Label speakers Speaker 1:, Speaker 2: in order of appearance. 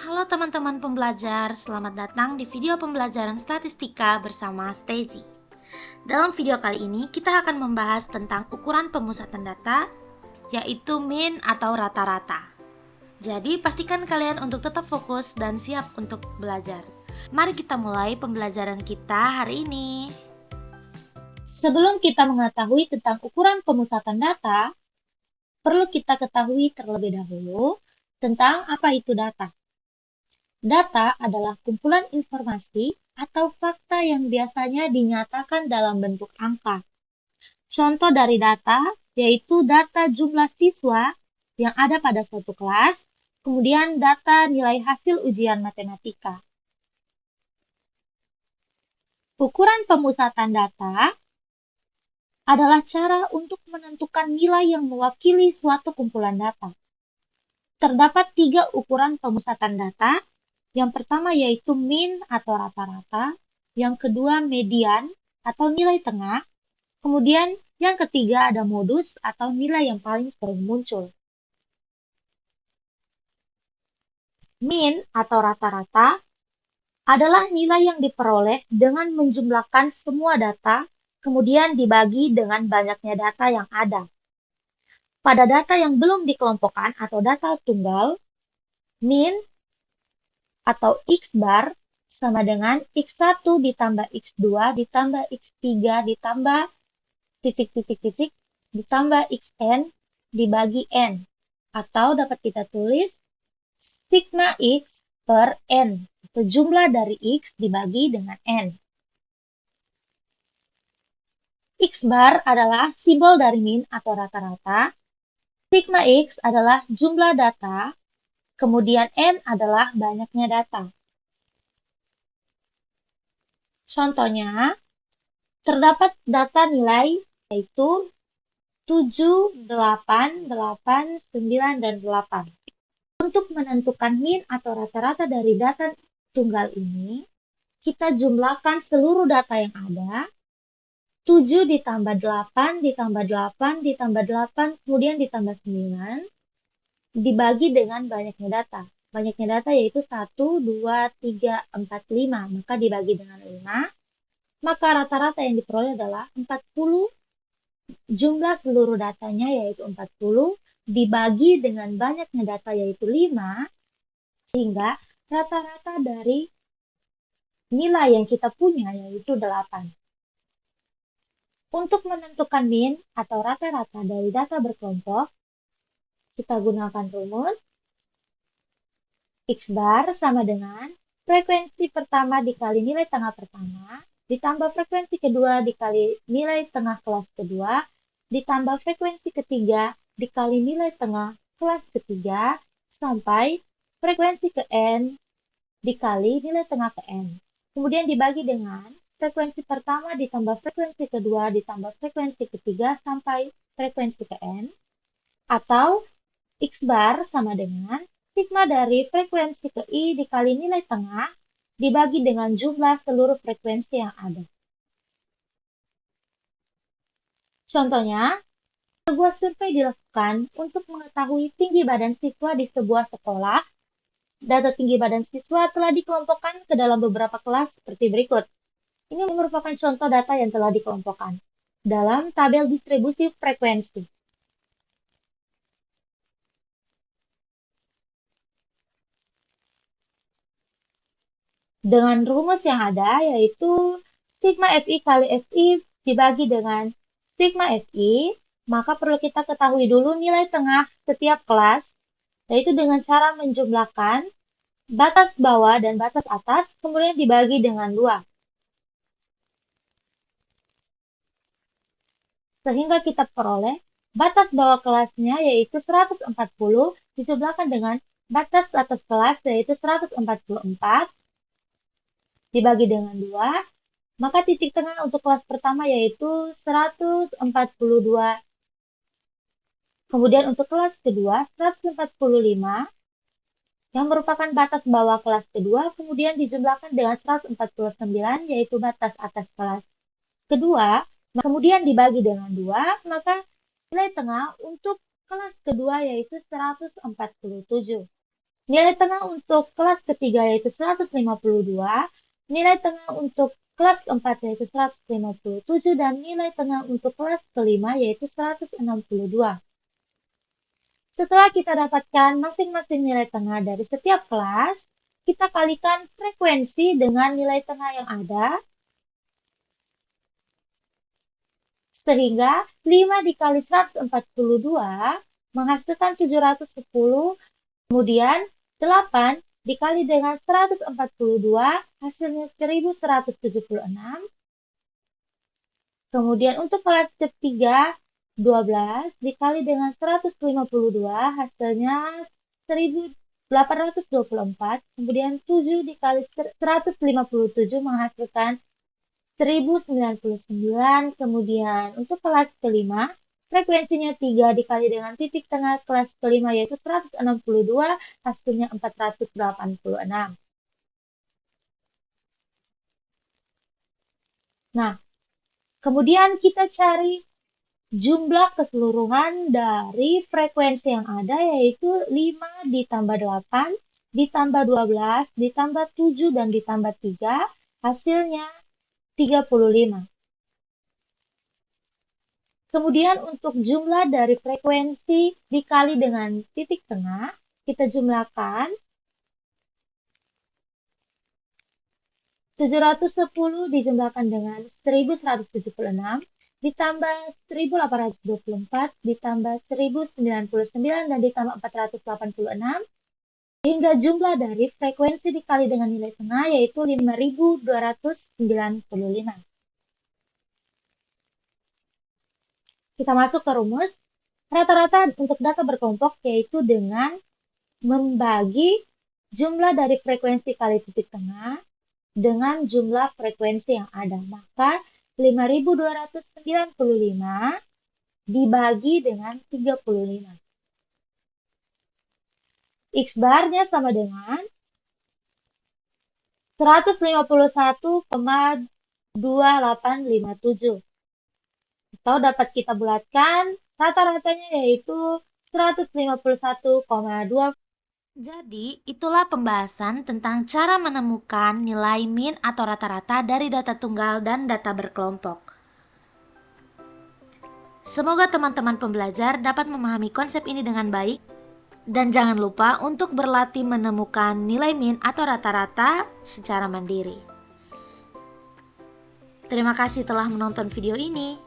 Speaker 1: Halo teman-teman pembelajar, selamat datang di video pembelajaran statistika bersama Stacy. Dalam video kali ini, kita akan membahas tentang ukuran pemusatan data, yaitu mean atau rata-rata. Jadi, pastikan kalian untuk tetap fokus dan siap untuk belajar. Mari kita mulai pembelajaran kita hari ini.
Speaker 2: Sebelum kita mengetahui tentang ukuran pemusatan data, perlu kita ketahui terlebih dahulu tentang apa itu data. Data adalah kumpulan informasi atau fakta yang biasanya dinyatakan dalam bentuk angka. Contoh dari data yaitu data jumlah siswa yang ada pada suatu kelas, kemudian data nilai hasil ujian matematika. Ukuran pemusatan data adalah cara untuk menentukan nilai yang mewakili suatu kumpulan data. Terdapat 3 ukuran pemusatan data. Yang pertama yaitu mean atau rata-rata, yang kedua median atau nilai tengah, kemudian yang ketiga ada modus atau nilai yang paling sering muncul. Mean atau rata-rata adalah nilai yang diperoleh dengan menjumlahkan semua data, kemudian dibagi dengan banyaknya data yang ada. Pada data yang belum dikelompokkan atau data tunggal, mean atau X bar sama dengan X1 ditambah X2 ditambah X3 ditambah titik-titik-titik ditambah Xn dibagi N. Atau dapat kita tulis sigma X per N, atau jumlah dari X dibagi dengan N. X bar adalah simbol dari mean atau rata-rata. Sigma X adalah jumlah data, kemudian N adalah banyaknya data. Contohnya, terdapat data nilai yaitu 7, 8, 8, 9, dan 8. Untuk menentukan mean atau rata-rata dari data tunggal ini, kita jumlahkan seluruh data yang ada. 7 ditambah 8, ditambah 8, ditambah 8, kemudian ditambah 9, dibagi dengan banyaknya data. Banyaknya data yaitu 1, 2, 3, 4, 5. Maka dibagi dengan 5. Maka rata-rata yang diperoleh adalah 40. Jumlah seluruh datanya yaitu 40 dibagi dengan banyaknya data yaitu 5, sehingga rata-rata dari nilai yang kita punya yaitu 8. Untuk menentukan mean atau rata-rata dari data berkelompok, kita gunakan rumus X bar sama dengan frekuensi pertama dikali nilai tengah pertama, ditambah frekuensi kedua dikali nilai tengah kelas kedua, ditambah frekuensi ketiga dikali nilai tengah kelas ketiga, sampai frekuensi ke N dikali nilai tengah ke N. Kemudian dibagi dengan frekuensi pertama ditambah frekuensi kedua ditambah frekuensi ketiga sampai frekuensi ke N. Atau X bar sama dengan sigma dari frekuensi ke I dikali nilai tengah dibagi dengan jumlah seluruh frekuensi yang ada. Contohnya, sebuah survei dilakukan untuk mengetahui tinggi badan siswa di sebuah sekolah. Data tinggi badan siswa telah dikelompokkan ke dalam beberapa kelas seperti berikut. Ini merupakan contoh data yang telah dikelompokkan dalam tabel distribusi frekuensi. Dengan rumus yang ada yaitu sigma FI kali FI dibagi dengan sigma FI, maka perlu kita ketahui dulu nilai tengah setiap kelas, yaitu dengan cara menjumlahkan batas bawah dan batas atas, kemudian dibagi dengan 2. Sehingga kita peroleh batas bawah kelasnya yaitu 140 dijumlahkan dengan batas atas kelas yaitu 144 dibagi dengan 2, maka titik tengah untuk kelas pertama yaitu 142. Kemudian untuk kelas kedua 145 yang merupakan batas bawah kelas kedua, kemudian dijumlahkan dengan 149 yaitu batas atas kelas kedua, kemudian dibagi dengan 2, maka nilai tengah untuk kelas kedua yaitu 147. Nilai tengah untuk kelas ketiga yaitu 152, nilai tengah untuk kelas keempat yaitu 157, dan nilai tengah untuk kelas kelima yaitu 162. Setelah kita dapatkan masing-masing nilai tengah dari setiap kelas, kita kalikan frekuensi dengan nilai tengah yang ada, sehingga 5 dikali 142 menghasilkan 710, kemudian 8 dikali dengan 142 hasilnya 1176. Kemudian untuk kelas ketiga 12 dikali dengan 152 hasilnya 1824. Kemudian 7 dikali 157 menghasilkan 1099. Kemudian untuk kelas kelima, frekuensinya 3 dikali dengan titik tengah kelas kelima yaitu 162, hasilnya 486. Nah, kemudian kita cari jumlah keseluruhan dari frekuensi yang ada, yaitu 5 ditambah 8, ditambah 12, ditambah 7, dan ditambah 3, hasilnya 35. Kemudian untuk jumlah dari frekuensi dikali dengan titik tengah, kita jumlahkan. 710 dijumlahkan dengan 1176, ditambah 1824, ditambah 1099, dan ditambah 486, hingga jumlah dari frekuensi dikali dengan nilai tengah yaitu 5295. Kita masuk ke rumus. Rata-rata untuk data berkelompok yaitu dengan membagi jumlah dari frekuensi kali titik tengah dengan jumlah frekuensi yang ada. Maka 5295 dibagi dengan 35. X barnya sama dengan 151,2857. Atau dapat kita bulatkan rata-ratanya yaitu 151,2.
Speaker 1: Jadi, itulah pembahasan tentang cara menemukan nilai min atau rata-rata dari data tunggal dan data berkelompok. Semoga teman-teman pembelajar dapat memahami konsep ini dengan baik, dan jangan lupa untuk berlatih menemukan nilai min atau rata-rata secara mandiri. Terima kasih telah menonton video ini.